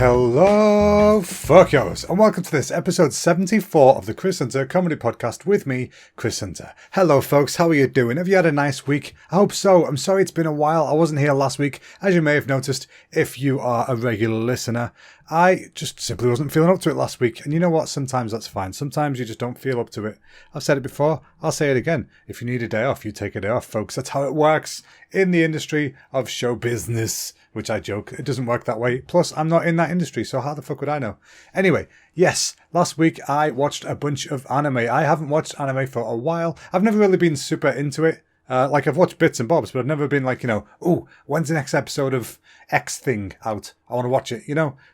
Hello, fuckos, and welcome to this episode 74 of the Chris Hunter Comedy Podcast with me, Chris Hunter. Hello, folks, how are you doing? Have you had a nice week? I hope so. I'm sorry it's been a while. I wasn't here last week, as you may have noticed if you are a regular listener. I just simply wasn't feeling up to it last week, and you know what? Sometimes that's fine. Sometimes you just don't feel up to it. I've said it before, I'll say it again. If you need a day off, you take a day off, folks. That's how it works in the industry of show business. Which I joke, it doesn't work that way. Plus, I'm not in that industry, so how the fuck would I know? Anyway, yes, last week I watched a bunch of anime. I haven't watched anime for a while. I've never really been super into it. I've watched bits and bobs, but I've never been like, oh, when's the next episode of X thing out? I want to watch it,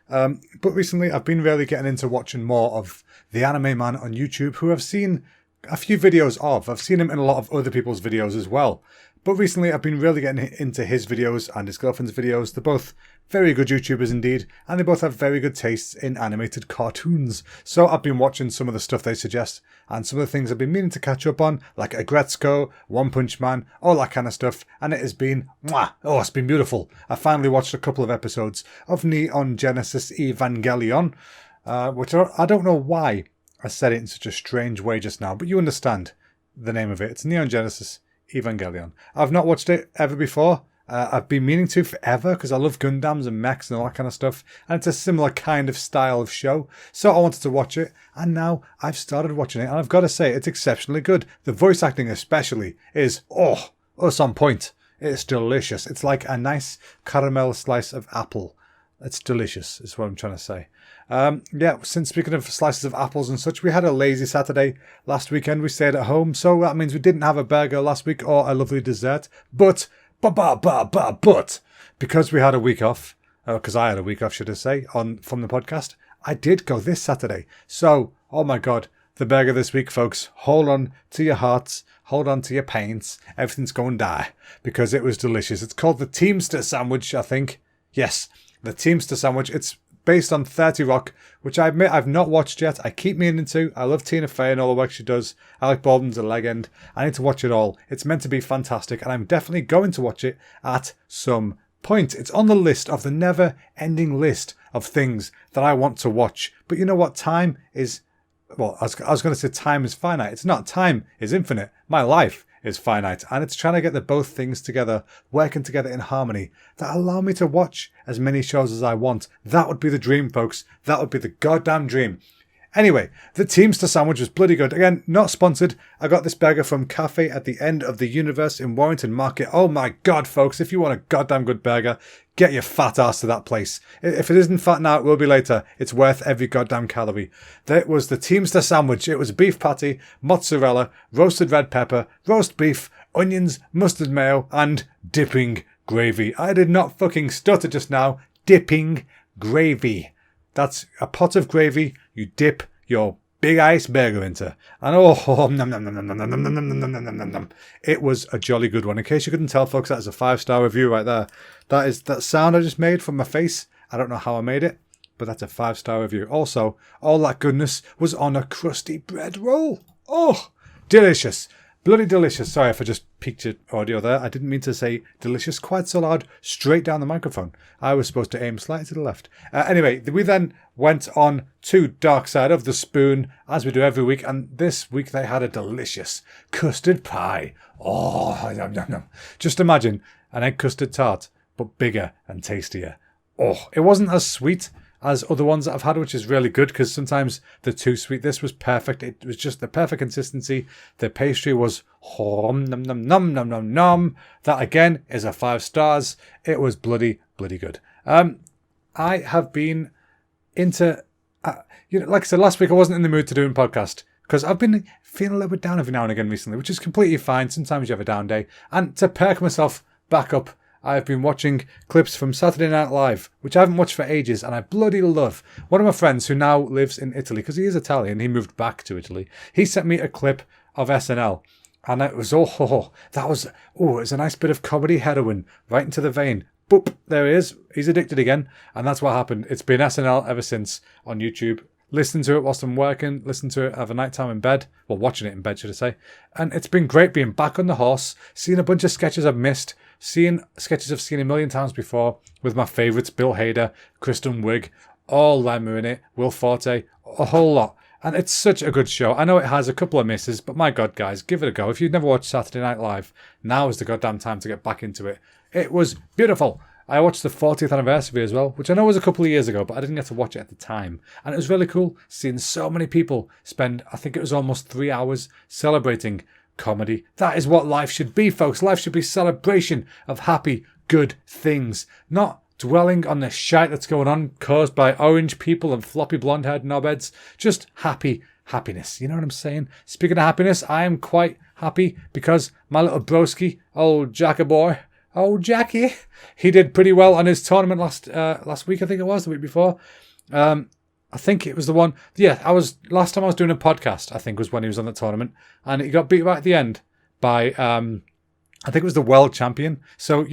But recently I've been really getting into watching more of the Anime Man on YouTube, who I've seen a few videos of. I've seen him in a lot of other people's videos as well. But recently I've been really getting into his videos and his girlfriend's videos. They're both very good YouTubers indeed, and they both have very good tastes in animated cartoons. So I've been watching some of the stuff they suggest, and some of the things I've been meaning to catch up on, like Agretzko, One Punch Man, all that kind of stuff, and it has been, it's been beautiful. I finally watched a couple of episodes of Neon Genesis Evangelion, which I don't know why I said it in such a strange way just now, but you understand the name of it. It's Neon Genesis Evangelion. I've not watched it ever before. I've been meaning to forever because I love Gundams and mechs and all that kind of stuff, and it's a similar kind of style of show, so I wanted to watch it, and now I've started watching it, and I've got to say it's exceptionally good. The voice acting especially is it's on point. It's delicious. It's like a nice caramel slice of apple. It's delicious is what I'm trying to say. Since speaking of slices of apples and such, we had a lazy Saturday last weekend. We stayed at home, so that means we didn't have a burger last week or a lovely dessert. But because we had a week off, because I had a week off, should I say, from the podcast, I did go this Saturday. So, oh my God, the burger this week, folks. Hold on to your hearts. Hold on to your pains. Everything's going to die because it was delicious. It's called the Teamster Sandwich, I think. Yes, the Teamster Sandwich. It's based on 30 Rock, which I admit I've not watched yet. I keep meaning to. I love Tina Fey and all the work she does. Alec Baldwin's a legend. I need to watch it all. It's meant to be fantastic, and I'm definitely going to watch it at some point. It's on the list of the never-ending list of things that I want to watch. But you know what? Time is... Well, I was going to say time is finite. It's not. Time is infinite. My life is finite, and it's trying to get the both things together, working together in harmony, that allow me to watch as many shows as I want. That would be the dream, folks. That would be the goddamn dream. Anyway, the Teamster Sandwich was bloody good. Again, not sponsored. I got this burger from Cafe at the End of the Universe in Warrington Market. Oh my God, folks, if you want a goddamn good burger, get your fat ass to that place. If it isn't fat now, it will be later. It's worth every goddamn calorie. That was the Teamster Sandwich. It was a beef patty, mozzarella, roasted red pepper, roast beef, onions, mustard mayo, and dipping gravy. I did not fucking stutter just now. Dipping gravy. That's a pot of gravy you dip your big ice burger into. And it was a jolly good one. In case you couldn't tell, folks, that is a 5-star review right there. That sound I just made from my face. I don't know how I made it, but that's a 5-star review. Also, all that goodness was on a crusty bread roll. Oh, delicious. Bloody delicious. Sorry if I just peaked your audio there. I didn't mean to say delicious quite so loud straight down the microphone. I was supposed to aim slightly to the left. Anyway, we then went on to Dark Side of the Spoon, as we do every week. And this week they had a delicious custard pie. Oh, yum, yum, yum. Just imagine an egg custard tart, but bigger and tastier. Oh, it wasn't as sweet as other ones that I've had, which is really good because sometimes they're too sweet. This was perfect. It was just the perfect consistency. The pastry was nom nom nom nom nom nom nom. That again is a 5 stars. It was bloody good. I have been into, like I said last week, I wasn't in the mood to do a podcast because I've been feeling a little bit down every now and again recently, which is completely fine. Sometimes you have a down day, and to perk myself back up, I've been watching clips from Saturday Night Live, which I haven't watched for ages, and I bloody love. One of my friends who now lives in Italy, because he is Italian, he moved back to Italy, he sent me a clip of SNL, and it was, it was a nice bit of comedy heroin, right into the vein. Boop, there he is. He's addicted again, and that's what happened. It's been SNL ever since on YouTube. Listen to it whilst I'm working, listen to it, have a night time in bed, well, watching it in bed, should I say. And it's been great being back on the horse, seeing a bunch of sketches I've missed, seeing sketches I've seen a million times before with my favourites, Bill Hader, Kristen Wiig, All them are in it. Will Forte, a whole lot. And it's such a good show. I know it has a couple of misses, but my God, guys, give it a go. If you've never watched Saturday Night Live, now is the goddamn time to get back into it. It was beautiful. I watched the 40th anniversary as well, which I know was a couple of years ago, but I didn't get to watch it at the time. And it was really cool seeing so many people spend, I think it was almost 3 hours, celebrating comedy. That is what life should be, folks. Life should be celebration of happy, good things, not dwelling on the shite that's going on caused by orange people and floppy blonde-haired knobheads. Just happiness. You know what I'm saying? Speaking of happiness, I am quite happy because my little broski, old Jackie boy, old Jackie, he did pretty well on his tournament last week. I think it was the week before. I think it was the one. Yeah, last time I was doing a podcast, I think was when he was on the tournament, and he got beat right at the end by I think it was the world champion. So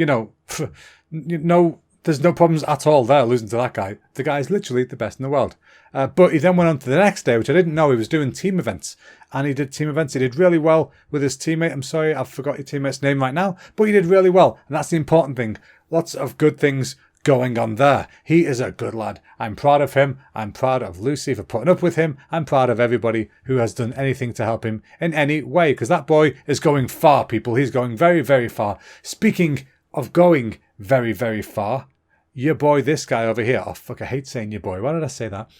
there's no problems at all there losing to that guy. The guy's literally the best in the world. But he then went on to the next day, which I didn't know. He was doing team events. And he did team events. He did really well with his teammate. I'm sorry, I've forgot your teammate's name right now. But he did really well. And that's the important thing. Lots of good things going on there. He is a good lad. I'm proud of him. I'm proud of Lucy for putting up with him. I'm proud of everybody who has done anything to help him in any way. Because that boy is going far, people. He's going very, very far. Speaking of going very, very far, your boy, this guy over here. Oh, fuck, I hate saying your boy. Why did I say that?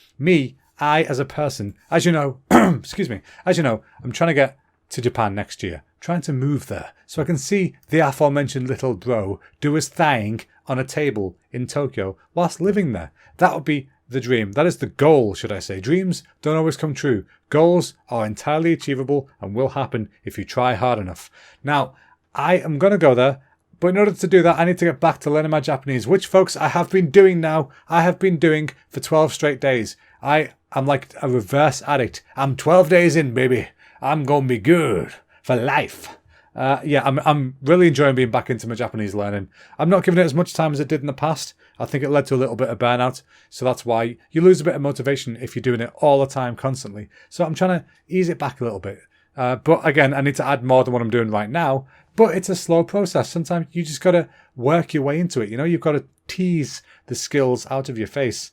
I, as a person, as you know, excuse me, as you know, I'm trying to get to Japan next year. Trying to move there so I can see the aforementioned little bro do his thing on a table in Tokyo whilst living there. That would be the dream. That is the goal, should I say. Dreams don't always come true. Goals are entirely achievable and will happen if you try hard enough. Now, I am going to go there. But in order to do that, I need to get back to learning my Japanese, which, folks, I have been doing now. I have been doing for 12 straight days. I'm like a reverse addict. I'm 12 days in, baby. I'm going to be good for life. I'm really enjoying being back into my Japanese learning. I'm not giving it as much time as it did in the past. I think it led to a little bit of burnout. So that's why you lose a bit of motivation if you're doing it all the time, constantly. So I'm trying to ease it back a little bit. But again, I need to add more than what I'm doing right now. But it's a slow process. Sometimes you just got to work your way into it. You've got to tease the skills out of your face.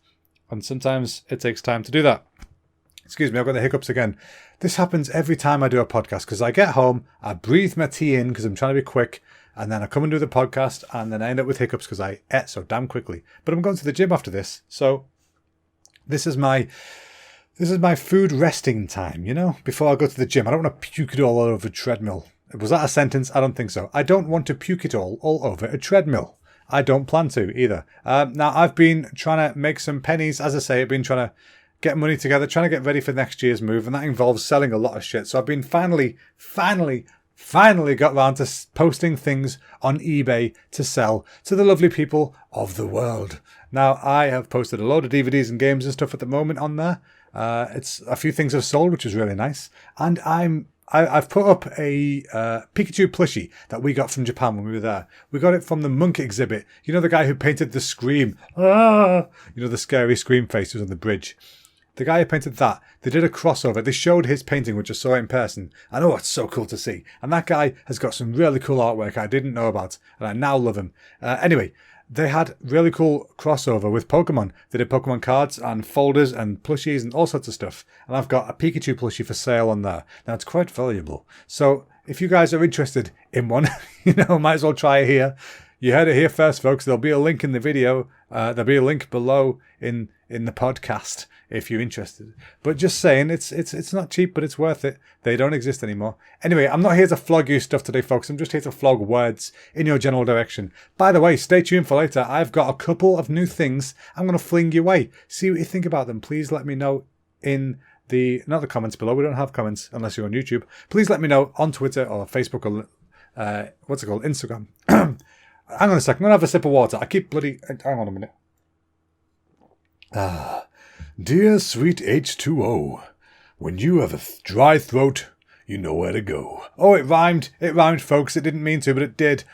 And sometimes it takes time to do that. Excuse me, I've got the hiccups again. This happens every time I do a podcast because I get home, I breathe my tea in because I'm trying to be quick. And then I come and do the podcast and then I end up with hiccups because I ate so damn quickly. But I'm going to the gym after this. So this is my food resting time, before I go to the gym. I don't want to puke it all over a treadmill. Was that a sentence? I don't think so. I don't want to puke it all over a treadmill. I don't plan to either. Now, I've been trying to make some pennies. As I say, I've been trying to get money together, trying to get ready for next year's move, and that involves selling a lot of shit. So I've been finally got round to posting things on eBay to sell to the lovely people of the world. Now, I have posted a load of DVDs and games and stuff at the moment on there. It's a few things have sold, which is really nice. And I've put up a Pikachu plushie that we got from Japan when we were there. We got it from the Monk exhibit. The guy who painted the Scream. The scary Scream face was on the bridge. The guy who painted that, they did a crossover. They showed his painting, which I saw in person. And it's so cool to see. And that guy has got some really cool artwork I didn't know about. And I now love him. Anyway, they had really cool crossover with Pokemon. They did Pokemon cards and folders and plushies and all sorts of stuff. And I've got a Pikachu plushie for sale on there. Now, it's quite valuable. So if you guys are interested in one, might as well try it here. You heard it here first, folks. There'll be a link in the video. There'll be a link below in the podcast if you're interested. But just saying, it's not cheap, but it's worth it. They don't exist anymore. Anyway, I'm not here to flog you stuff today, folks. I'm just here to flog words in your general direction. By the way, stay tuned for later. I've got a couple of new things I'm going to fling your way. See what you think about them. Please let me know in not the comments below. We don't have comments unless you're on YouTube. Please let me know on Twitter or Facebook or Instagram. Hang on a second. I'm going to have a sip of water. I keep bloody... Hang on a minute. Dear sweet H2O, when you have a dry throat, you know where to go. Oh, it rhymed. It rhymed, folks. It didn't mean to, but it did.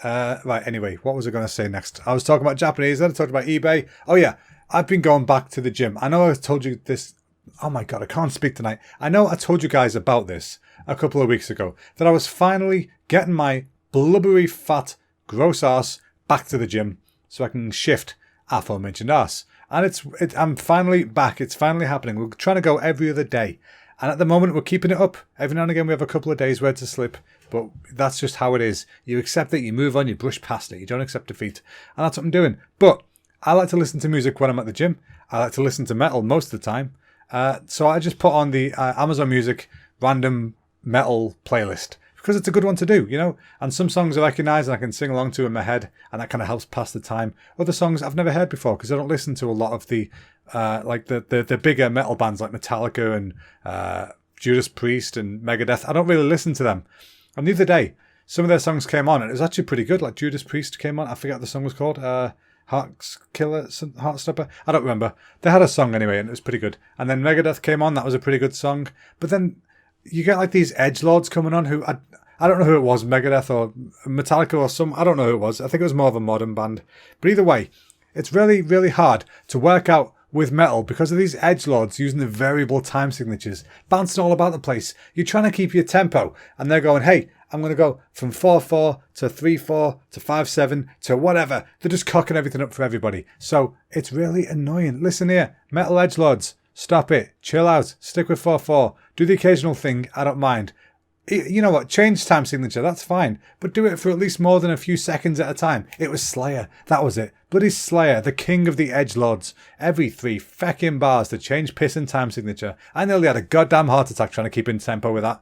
Right, anyway, what was I going to say next? I was talking about Japanese, then I talked about eBay. Oh, yeah, I've been going back to the gym. I know I told you this... Oh, my God, I can't speak tonight. I know I told you guys about this a couple of weeks ago, that I was finally getting my blubbery, fat, gross ass back to the gym so I can shift aforementioned ass. And I'm finally back. It's finally happening. We're trying to go every other day. And at the moment, we're keeping it up. Every now and again, we have a couple of days where to slip. But that's just how it is. You accept it, you move on, you brush past it. You don't accept defeat. And that's what I'm doing. But I like to listen to music when I'm at the gym. I like to listen to metal most of the time. So I just put on the Amazon Music random metal playlist. Because it's a good one to do, you know. And some songs I recognise and I can sing along to in my head. And that kind of helps pass the time. Other songs I've never heard before because I don't listen to a lot of the the bigger metal bands like Metallica and Judas Priest and Megadeth. I don't really listen to them. And the other day, some of their songs came on and it was actually pretty good. Like Judas Priest came on. I forget what the song was called. Heartstopper. I don't remember. They had a song anyway and it was pretty good. And then Megadeth came on. That was a pretty good song. But then you get like these edgelords coming on who I don't know who it was, Megadeth or Metallica or some. I don't know who it was. I think it was more of a modern band. But either way, it's really, really hard to work out with metal because of these edgelords using the variable time signatures, bouncing all about the place. You're trying to keep your tempo and they're going, hey, I'm going to go from 4/4 to 3/4 to 5/7 to whatever. They're just cocking everything up for everybody. So it's really annoying. Listen here, metal edgelords, stop it. Chill out. Stick with 4/4. Do the occasional thing. I don't mind. You know what? Change time signature. That's fine. But do it for at least more than a few seconds at a time. It was Slayer. That was it. Bloody Slayer, the king of the edgelords. Every 3 feckin' bars to change piss and time signature. I nearly had a goddamn heart attack trying to keep in tempo with that.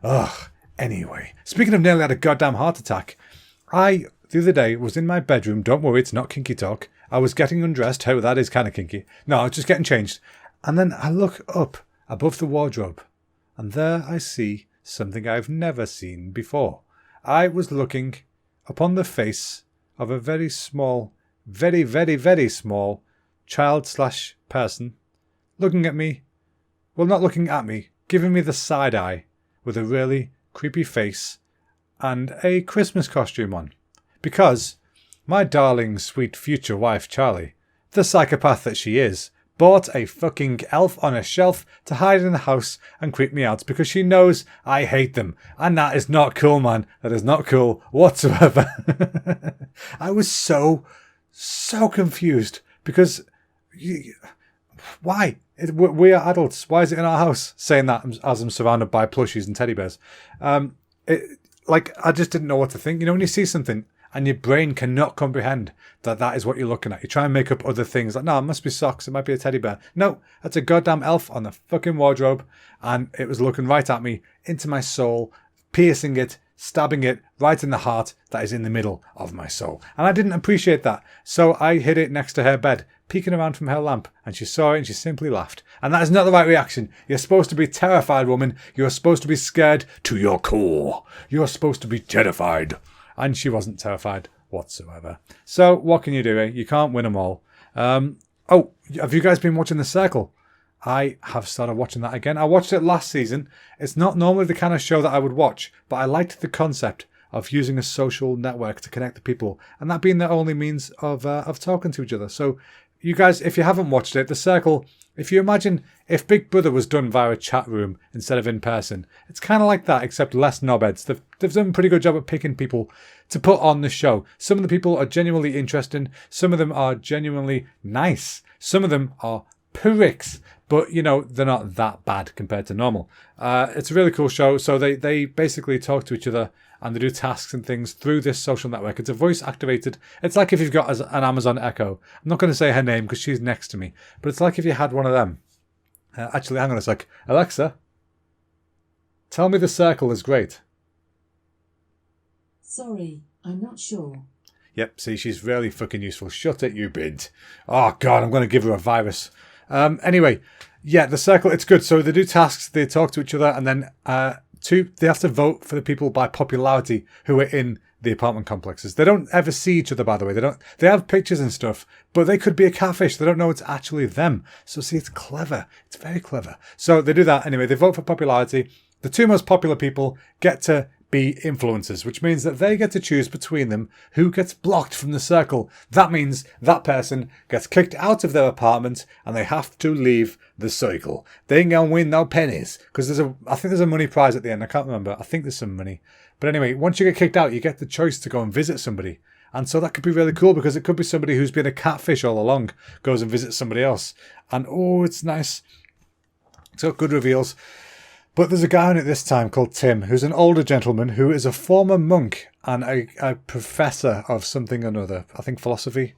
Ugh. Anyway, speaking of nearly had a goddamn heart attack, the other day was in my bedroom. Don't worry, it's not kinky talk. I was getting undressed. Oh, that is kind of kinky. No, I was just getting changed. And then I look up above the wardrobe. And there I see something I've never seen before. I was looking upon the face of a very small, very, very, very small child/person looking at me. Well, not looking at me, giving me the side eye with a really creepy face and a Christmas costume on. Because my darling, sweet future wife, Charlie, the psychopath that she is, bought a fucking elf on a shelf to hide in the house and creep me out because she knows I hate them. And that is not cool, man. That is not cool whatsoever. I was so confused because why? We are adults. Why is it in our house? Saying that as I'm surrounded by plushies and teddy bears. I just didn't know what to think. You know, when you see something and your brain cannot comprehend that is what you're looking at. You try and make up other things. Like, no, it must be socks. It might be a teddy bear. No, that's a goddamn elf on the fucking wardrobe. And it was looking right at me, into my soul, piercing it, stabbing it right in the heart that is in the middle of my soul. And I didn't appreciate that. So I hid it next to her bed, peeking around from her lamp. And she saw it and she simply laughed. And that is not the right reaction. You're supposed to be terrified, woman. You're supposed to be scared to your core. You're supposed to be terrified. And she wasn't terrified whatsoever. So what can you do, eh? You can't win them all. Have you guys been watching The Circle? I have started watching that again. I watched it last season. It's not normally the kind of show that I would watch, but I liked the concept of using a social network to connect the people, and that being their only means of talking to each other. So you guys, if you haven't watched it, The Circle, if you imagine if Big Brother was done via a chat room instead of in person, it's kind of like that, except less knobheads. They've done a pretty good job at picking people to put on the show. Some of the people are genuinely interesting. Some of them are genuinely nice. Some of them are pricks, but you know, they're not that bad compared to normal. It's a really cool show. So they basically talk to each other and they do tasks and things through this social network. It's a voice activated. It's like if you've got an Amazon Echo. I'm not going to say her name because she's next to me, but it's like if you had one of them. Actually, hang on a sec. Alexa, tell me The Circle is great. Sorry, I'm not sure. Yep, see, she's really fucking useful. Shut it, you bid. Oh, God, I'm going to give her a virus. Anyway, yeah, The Circle, it's good. So they do tasks, they talk to each other, and then they have to vote for the people by popularity who are in the apartment complexes. They don't ever see each other, by the way. They have pictures and stuff, but they could be a catfish. They don't know it's actually them. So see, it's clever. It's very clever. So they do that anyway. They vote for popularity. The two most popular people get to be influencers, which means that they get to choose between them who gets blocked from the circle. That means that person gets kicked out of their apartment and they have to leave the circle. They ain't gonna win no pennies because I think there's a money prize at the end. I can't remember. I think there's some money. But anyway, once you get kicked out, you get the choice to go and visit somebody. And so that could be really cool because it could be somebody who's been a catfish all along, goes and visits somebody else. And oh, it's nice. It's got good reveals. But there's a guy on it this time called Tim, who's an older gentleman who is a former monk and a professor of something or another. I think philosophy.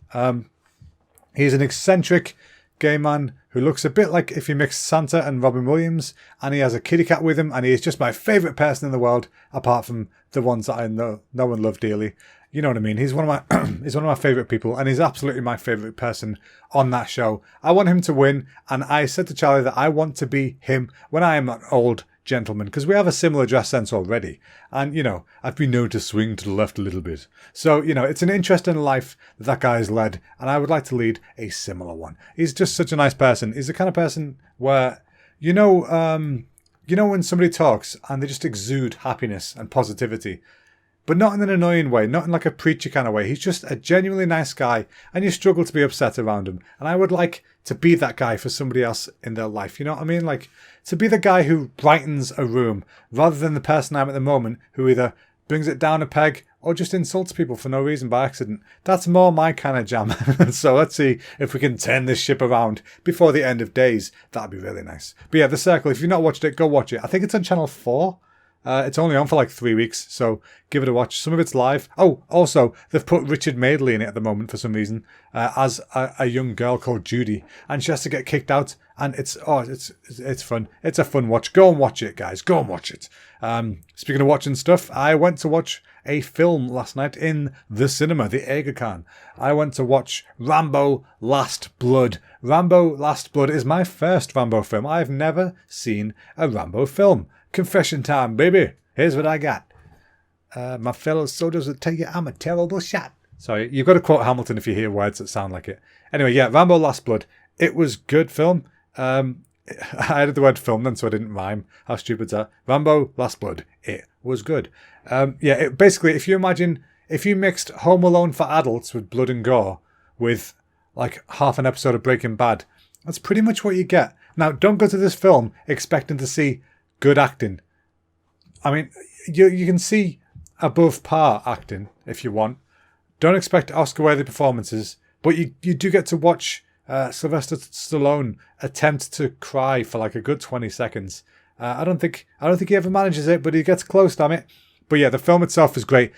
He's an eccentric gay man who looks a bit like if you mixed Santa and Robin Williams, and he has a kitty cat with him, and he is just my favourite person in the world, apart from the ones that I know and love dearly. You know what I mean? He's one of my he's one of my favourite people, and he's absolutely my favourite person on that show. I want him to win, and I said to Charlie that I want to be him when I am an old gentleman, because we have a similar dress sense already. And, you know, I've been known to swing to the left a little bit. So, you know, it's an interesting life that guy has led, and I would like to lead a similar one. He's just such a nice person. He's the kind of person where, you know when somebody talks and they just exude happiness and positivity, but not in an annoying way, not in like a preacher kind of way. He's just a genuinely nice guy, and you struggle to be upset around him. And I would like to be that guy for somebody else in their life. You know what I mean? Like, to be the guy who brightens a room, rather than the person I'm at the moment who either brings it down a peg or just insults people for no reason by accident. That's more my kind of jam. So let's see if we can turn this ship around before the end of days. That'd be really nice. But yeah, The Circle, if you've not watched it, go watch it. I think it's on Channel 4. It's only on for like 3 weeks, so give it a watch. Some of it's live. Oh, also, they've put Richard Madeley in it at the moment for some reason, as a young girl called Judy, and she has to get kicked out, and it's fun. It's a fun watch. Go and watch it, guys. Go and watch it. Speaking of watching stuff, I went to watch a film last night in the cinema, the Eigerkan. I went to watch Rambo Last Blood. Rambo Last Blood is my first Rambo film. I've never seen a Rambo film. Confession time, baby. Here's what I got. My fellow soldiers will tell you I'm a terrible shot. Sorry, you've got to quote Hamilton if you hear words that sound like it. Anyway, yeah, Rambo Last Blood. It was good film. I added the word film then so I didn't rhyme. How stupid's that? Rambo Last Blood. It was good. Basically, if you mixed Home Alone for adults with blood and gore with like half an episode of Breaking Bad, that's pretty much what you get. Now, don't go to this film expecting to see good acting. I mean, you can see above par acting if you want. Don't expect Oscar-worthy performances, but you do get to watch Sylvester Stallone attempt to cry for like a good 20 seconds. I don't think he ever manages it, but he gets close, damn it. But yeah, the film itself is great.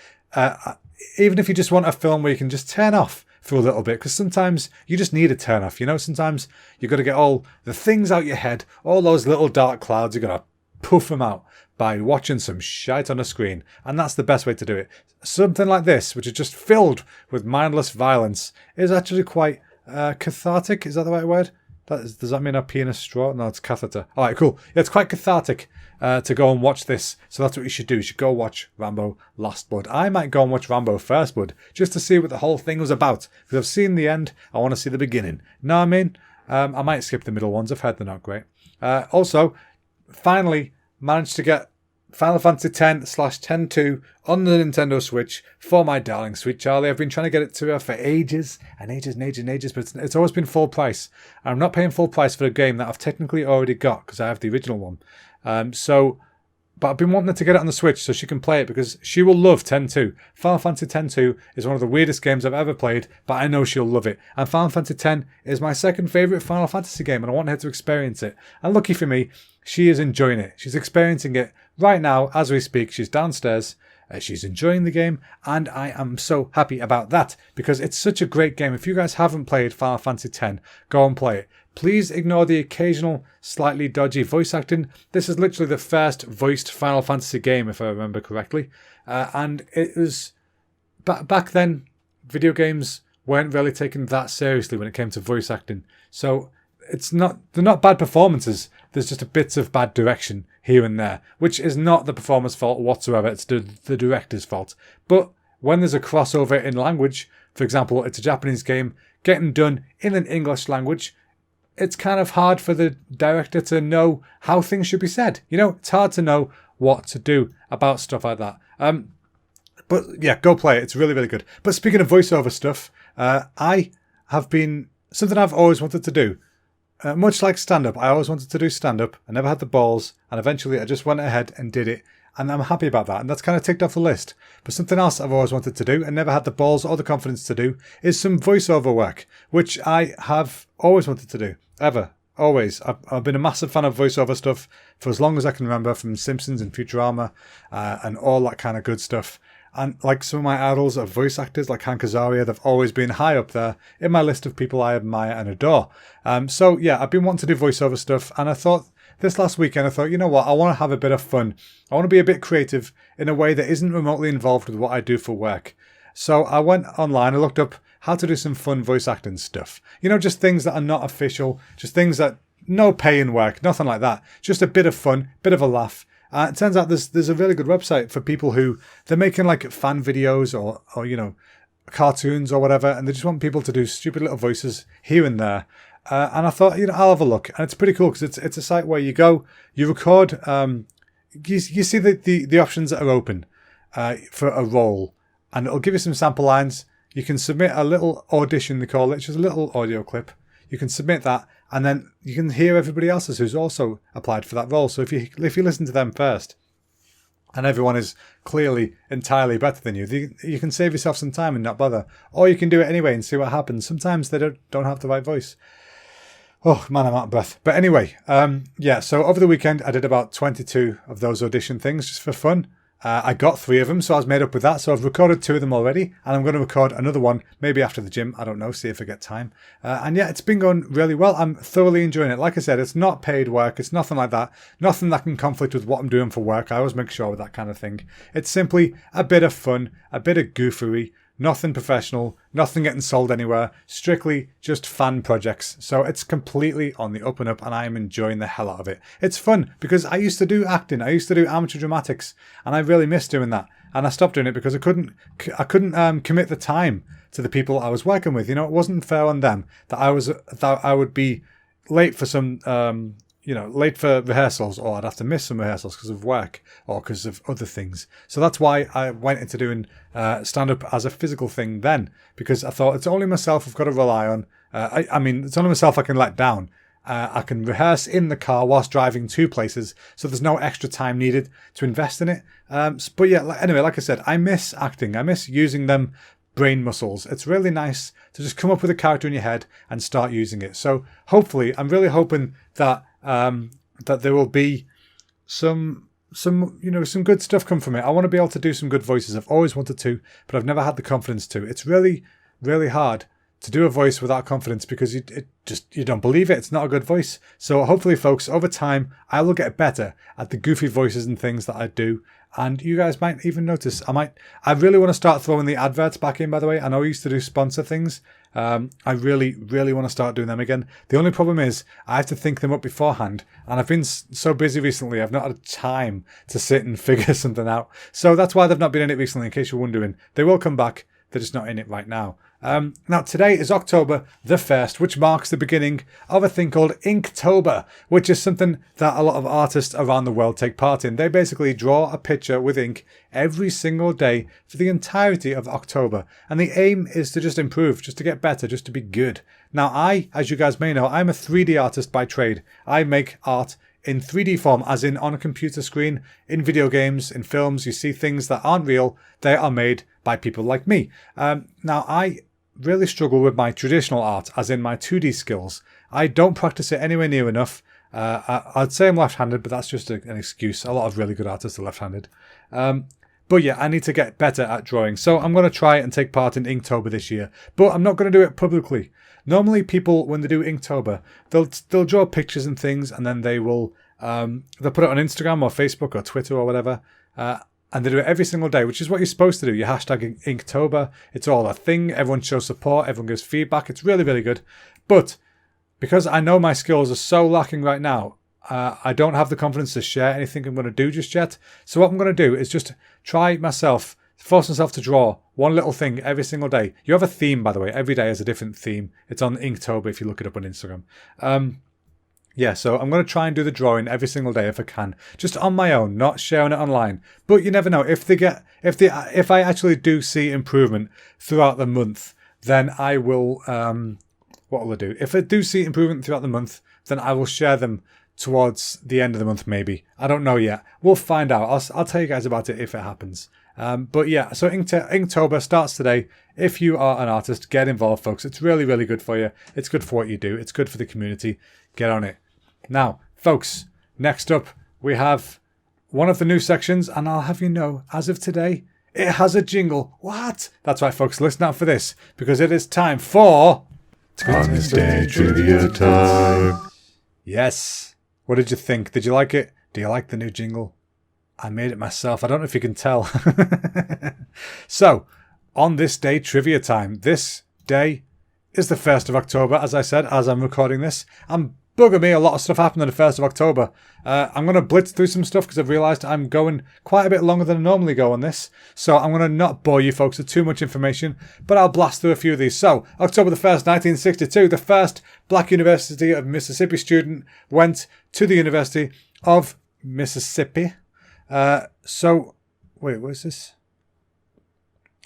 Even if you just want a film where you can just turn off for a little bit, because sometimes you just need a turn off. You know, sometimes you've got to get all the things out your head, all those little dark clouds. You're gonna poof them out by watching some shite on a screen, and that's the best way to do it. Something like this, which is just filled with mindless violence, is actually quite cathartic. Is that the right word? Does that mean I pee in a straw? No, it's catheter. All right, cool. Yeah, it's quite cathartic to go and watch this. So that's what you should do. You should go watch Rambo Last Blood. I might go and watch Rambo First Blood just to see what the whole thing was about, because I've seen the end. I want to see the beginning. Know what I mean? I might skip the middle ones. I've heard they're not great. Also, finally managed to get Final Fantasy X/X-2 on the Nintendo Switch for my darling sweet Charlie. I've been trying to get it to her for ages and ages and ages and ages, but it's always been full price. I'm not paying full price for a game that I've technically already got because I have the original one. But I've been wanting her to get it on the Switch so she can play it, because she will love X-2. Final Fantasy X-2 is one of the weirdest games I've ever played, but I know she'll love it. And Final Fantasy X is my second favourite Final Fantasy game, and I want her to experience it. And lucky for me, she is enjoying it. She's experiencing it right now as we speak. She's downstairs. She's enjoying the game, and I am so happy about that, because it's such a great game. If you guys haven't played Final Fantasy X, go and play it. Please ignore the occasional slightly dodgy voice acting. This is literally the first voiced Final Fantasy game, if I remember correctly. And it was... Back then, video games weren't really taken that seriously when it came to voice acting. So they're not bad performances. There's just a bits of bad direction here and there, which is not the performer's fault whatsoever. It's the director's fault. But when there's a crossover in language, for example, it's a Japanese game getting done in an English language, it's kind of hard for the director to know how things should be said. You know, it's hard to know what to do about stuff like that. But yeah, go play it. It's really, really good. But speaking of voiceover stuff, I have been... Something I've always wanted to do. Much like stand-up, I always wanted to do stand-up. I never had the balls, and eventually I just went ahead and did it. And I'm happy about that. And that's kind of ticked off the list. But something else I've always wanted to do and never had the balls or the confidence to do is some voiceover work, which I have always wanted to do. Ever. Always. I've been a massive fan of voiceover stuff for as long as I can remember, from Simpsons and Futurama and all that kind of good stuff. And like some of my idols are voice actors like Hank Azaria. They've always been high up there in my list of people I admire and adore. So yeah, I've been wanting to do voiceover stuff, and I thought this last weekend, I thought, you know what, I want to have a bit of fun. I want to be a bit creative in a way that isn't remotely involved with what I do for work. So I went online and looked up how to do some fun voice acting stuff. You know, just things that are not official, just things that no pay in work, nothing like that. Just a bit of fun, bit of a laugh. It turns out there's a really good website for people who they're making like fan videos or you know, cartoons or whatever, and they just want people to do stupid little voices here and there. And I thought, you know, I'll have a look. And it's pretty cool because it's a site where you go, you record, you see the options that are open for a role, and it'll give you some sample lines. You can submit a little audition, they call it, just a little audio clip. You can submit that, and then you can hear everybody else's who's also applied for that role. So if you listen to them first, and everyone is clearly entirely better than you, you can save yourself some time and not bother. Or you can do it anyway and see what happens. Sometimes they don't have the right voice. Oh man, I'm out of breath. But anyway, yeah, so over the weekend I did about 22 of those audition things just for fun. I got 3 of them, so I was made up with that. So I've recorded 2 of them already, and I'm going to record another one, maybe after the gym. I don't know, see if I get time. And yeah, it's been going really well. I'm thoroughly enjoying it. Like I said, it's not paid work. It's nothing like that. Nothing that can conflict with what I'm doing for work. I always make sure with that kind of thing. It's simply a bit of fun, a bit of goofery. Nothing professional, nothing getting sold anywhere, strictly just fan projects. So it's completely on the up and up, and I am enjoying the hell out of it. It's fun because I used to do acting, I used to do amateur dramatics, and I really miss doing that. And I stopped doing it because I couldn't commit the time to the people I was working with. You know, it wasn't fair on them that I would be late for some late for rehearsals, or I'd have to miss some rehearsals because of work or because of other things. So that's why I went into doing stand-up as a physical thing then, because I thought it's only myself I've got to rely on. I mean, it's only myself I can let down. I can rehearse in the car whilst driving to places, so there's no extra time needed to invest in it. But yeah, anyway, like I said, I miss acting. I miss using them brain muscles. It's really nice to just come up with a character in your head and start using it. So hopefully, I'm really hoping that that there will be some good stuff come from it. I want to be able to do some good voices. I've always wanted to, but I've never had the confidence to. It's really, really hard to do a voice without confidence because you don't believe it. It's not a good voice. So hopefully, folks, over time, I will get better at the goofy voices and things that I do. And you guys might even notice. I really want to start throwing the adverts back in, by the way. I know I used to do sponsor things. I really, really want to start doing them again. The only problem is I have to think them up beforehand. And I've been so busy recently, I've not had time to sit and figure something out. So that's why they've not been in it recently, in case you're wondering. They will come back. They're just not in it right now. Now, today is October the 1st, which marks the beginning of a thing called Inktober, which is something that a lot of artists around the world take part in. They basically draw a picture with ink every single day for the entirety of October. And the aim is to just improve, just to get better, just to be good. Now, as you guys may know, I'm a 3D artist by trade. I make art in 3D form, as in on a computer screen, in video games, in films. You see things that aren't real. They are made by people like me. Now, I really struggle with my traditional art, as in my 2D skills. I don't practice it anywhere near enough. I'd say I'm left-handed, but that's just an excuse. A lot of really good artists are left-handed. But yeah, I need to get better at drawing. So I'm going to try and take part in Inktober this year. But I'm not going to do it publicly. Normally people, when they do Inktober, they'll draw pictures and things, and then they'll put it on Instagram or Facebook or Twitter or whatever. And they do it every single day, which is what you're supposed to do. You hashtag Inktober. It's all a thing. Everyone shows support. Everyone gives feedback. It's really, really good. But because I know my skills are so lacking right now, I don't have the confidence to share anything I'm going to do just yet. So what I'm going to do is just try myself, force myself to draw one little thing every single day. You have a theme, by the way. Every day has a different theme. It's on Inktober if you look it up on Instagram. Yeah, so I'm going to try and do the drawing every single day if I can, just on my own, not sharing it online. But you never know. If I actually do see improvement throughout the month, then I will. What will I do? If I do see improvement throughout the month, then I will share them towards the end of the month, maybe. I don't know yet. We'll find out. I'll tell you guys about it if it happens. But yeah, so Inktober starts today. If you are an artist, get involved, folks. It's really, really good for you. It's good for what you do. It's good for the community. Get on it. Now, folks, next up, we have one of the new sections, and I'll have you know, as of today, it has a jingle. What? That's right, folks. Listen out for this, because it is time for... On this day, trivia time. Yes. What did you think? Did you like it? Do you like the new jingle? I made it myself. I don't know if you can tell. So, on this day, trivia time. This day is the 1st of October, as I said, as I'm recording this. And bugger me, a lot of stuff happened on the 1st of October. I'm going to blitz through some stuff because I've realised I'm going quite a bit longer than I normally go on this. So I'm going to not bore you folks with too much information, but I'll blast through a few of these. So, October the 1st, 1962, the first Black University of Mississippi student went to the University of Mississippi. Wait, what is this?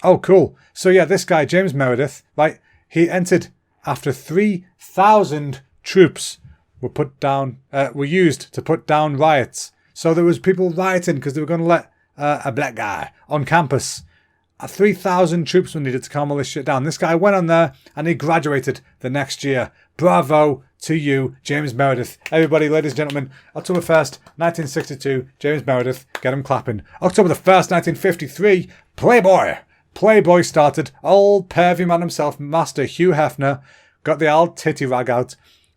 Oh, cool. So yeah, this guy, James Meredith, right, he entered after 3,000 troops were used to put down riots. So there was people rioting because they were going to let a black guy on campus. 3,000 troops were needed to calm all this shit down. This guy went on there and he graduated the next year. Bravo to you, James Meredith. Everybody, ladies and gentlemen, October 1st, 1962, James Meredith, get him clapping. October the 1st, 1953, Playboy. Playboy started. Old pervy man himself, Master Hugh Hefner, got the old titty rag out.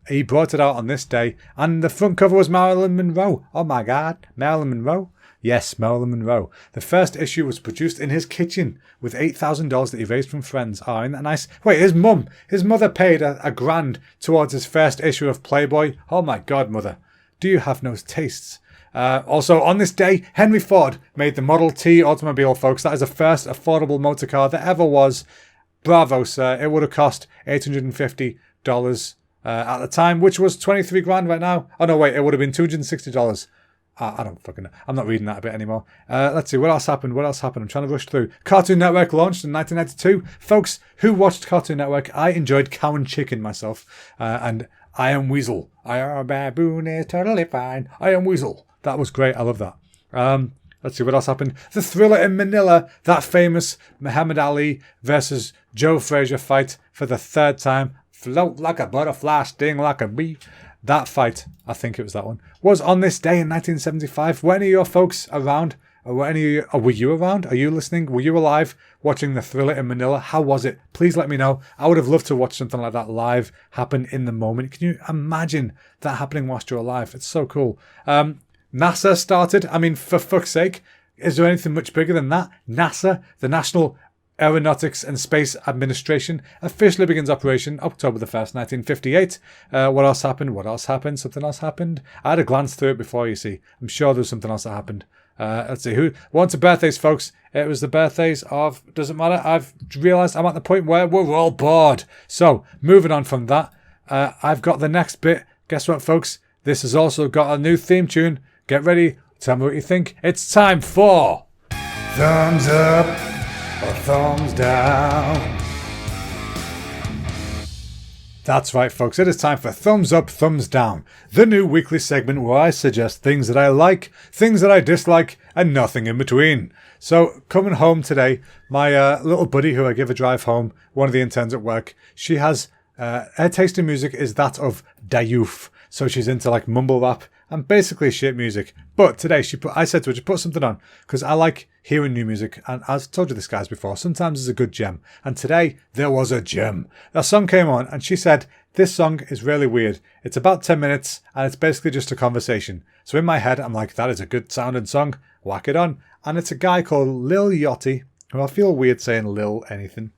He brought it out on this day, and the front cover was Marilyn Monroe. Oh my God, Marilyn Monroe? Yes, Marilyn Monroe. The first issue was produced in his kitchen with $8,000 that he raised from friends. Oh, isn't that nice? Wait, his mother paid a $1,000 towards his first issue of Playboy. Oh my God, mother. Do you have no tastes? Also, on this day, Henry Ford made the Model T automobile, folks. That is the first affordable motor car that ever was. Bravo, sir. It would have cost $850 at the time, which was 23 grand right now. Oh, no, wait. It would have been $260. I don't fucking know. I'm not reading that a bit anymore. Let's see. What else happened? I'm trying to rush through. Cartoon Network launched in 1992. Folks, who watched Cartoon Network? I enjoyed Cow and Chicken myself. And I Am Weasel. I am a baboon is totally fine. I am Weasel. That was great. I love that. Let's see. What else happened? The Thriller in Manila. That famous Muhammad Ali versus Joe Frazier fight for the third time. Float like a butterfly, sting like a bee. That fight, I think it was that one, was on this day in 1975. Were any of your folks around? Or were you around? Are you listening? Were you alive watching The Thriller in Manila? How was it? Please let me know. I would have loved to watch something like that live happen in the moment. Can you imagine that happening whilst you're alive? It's so cool. NASA started. I mean, for fuck's sake, is there anything much bigger than that? NASA, the National Aeronautics and Space Administration, officially begins operation October the 1st, 1958. What else happened? Something else happened. I had a glance through it before, you see. I'm sure there's something else that happened. Let's see. Who wants to birthdays, folks? It was the birthdays of... Doesn't matter. I've realised I'm at the point where we're all bored. So, moving on from that, I've got the next bit. Guess what, folks? This has also got a new theme tune. Get ready. Tell me what you think. It's time for... Thumbs Up or Thumbs Down. That's right, folks. It is time for Thumbs Up, Thumbs Down, the new weekly segment where I suggest things that I like, things that I dislike, and nothing in between. So, coming home today, my little buddy who I give a drive home, one of the interns at work, she has, her taste in music is that of Dayoof. So she's into like mumble rap and basically shit music. But today I said to her, just put something on because I like hearing new music. And I've told you this, guys, before. Sometimes it's a good gem. And today there was a gem. A song came on and she said, this song is really weird. It's about 10 minutes and it's basically just a conversation. So in my head, I'm like, that is a good sounding song. Whack it on. And it's a guy called Lil Yachty, who I feel weird saying Lil anything.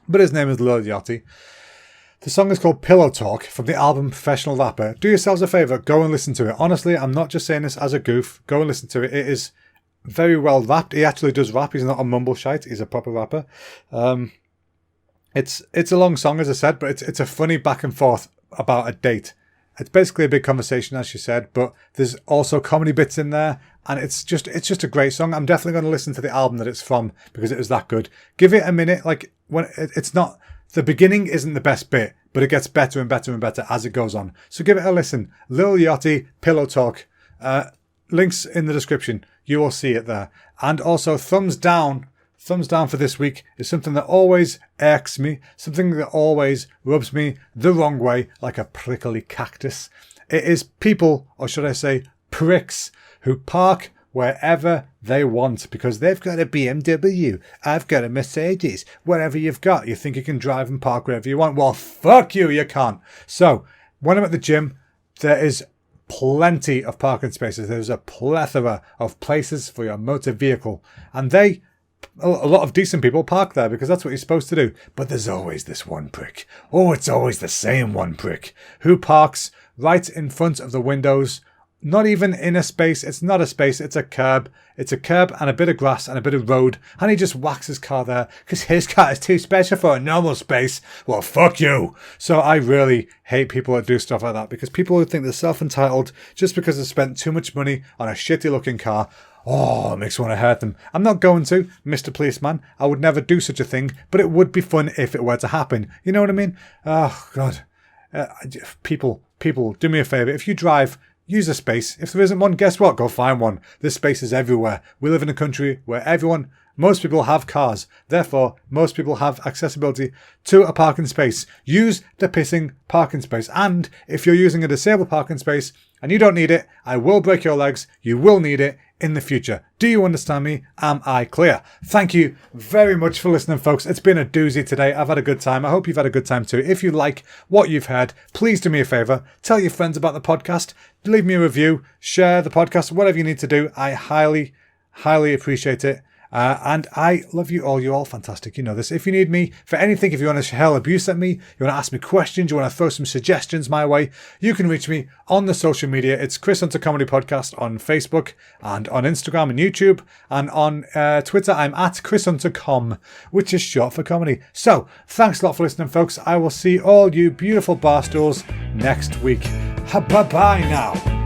But his name is Lil Yachty. The song is called Pillow Talk from the album Professional Rapper. Do yourselves a favour, go and listen to it. Honestly, I'm not just saying this as a goof. Go and listen to it. It is very well rapped. He actually does rap. He's not a mumble shite. He's a proper rapper. It's a long song, as I said, but it's a funny back and forth about a date. It's basically a big conversation, as she said, but there's also comedy bits in there, and it's just a great song. I'm definitely going to listen to the album that it's from because it was that good. Give it a minute. Like when it's not. The beginning isn't the best bit, but it gets better and better and better as it goes on. So give it a listen. Lil Yachty Pillow Talk. Links in the description. You will see it there. And also thumbs down. Thumbs down for this week is something that always irks me, something that always rubs me the wrong way, like a prickly cactus. It is people, or should I say pricks, who park wherever they want because they've got a BMW, I've got a Mercedes, whatever you've got. You think you can drive and park wherever you want. Well, fuck you can't. So, when I'm at the gym, there is plenty of parking spaces. There's a plethora of places for your motor vehicle. And a lot of decent people park there because that's what you're supposed to do. But there's always this one prick. Oh, it's always the same one prick who parks right in front of the windows. Not even in a space. It's not a space. It's a curb. It's a curb and a bit of grass and a bit of road. And he just whacks his car there because his car is too special for a normal space. Well, fuck you. So I really hate people that do stuff like that because people who think they're self-entitled just because they spent too much money on a shitty looking car. Oh, it makes me want to hurt them. I'm not going to, Mr. Policeman. I would never do such a thing, but it would be fun if it were to happen. You know what I mean? Oh, God. People, do me a favour. If you drive, use a space. If there isn't one, guess what? Go find one. There's spaces everywhere. We live in a country where most people have cars. Therefore, most people have accessibility to a parking space. Use the pissing parking space. And if you're using a disabled parking space and you don't need it, I will break your legs. You will need it in the future. Do you understand me? Am I clear? Thank you very much for listening, folks. It's been a doozy today. I've had a good time. I hope you've had a good time too. If you like what you've heard, please do me a favour. Tell your friends about the podcast. Leave me a review. Share the podcast. Whatever you need to do. I highly, highly appreciate it. And I love you all. You're all fantastic. You know this. If you need me for anything, if you want to hurl abuse at me, you want to ask me questions, you want to throw some suggestions my way, you can reach me on the social media. It's Chris Hunter Comedy Podcast on Facebook and on Instagram and YouTube. And on Twitter, I'm at ChrisHunterCom, which is short for comedy. So, thanks a lot for listening, folks. I will see all you beautiful barstools next week. Bye-bye now.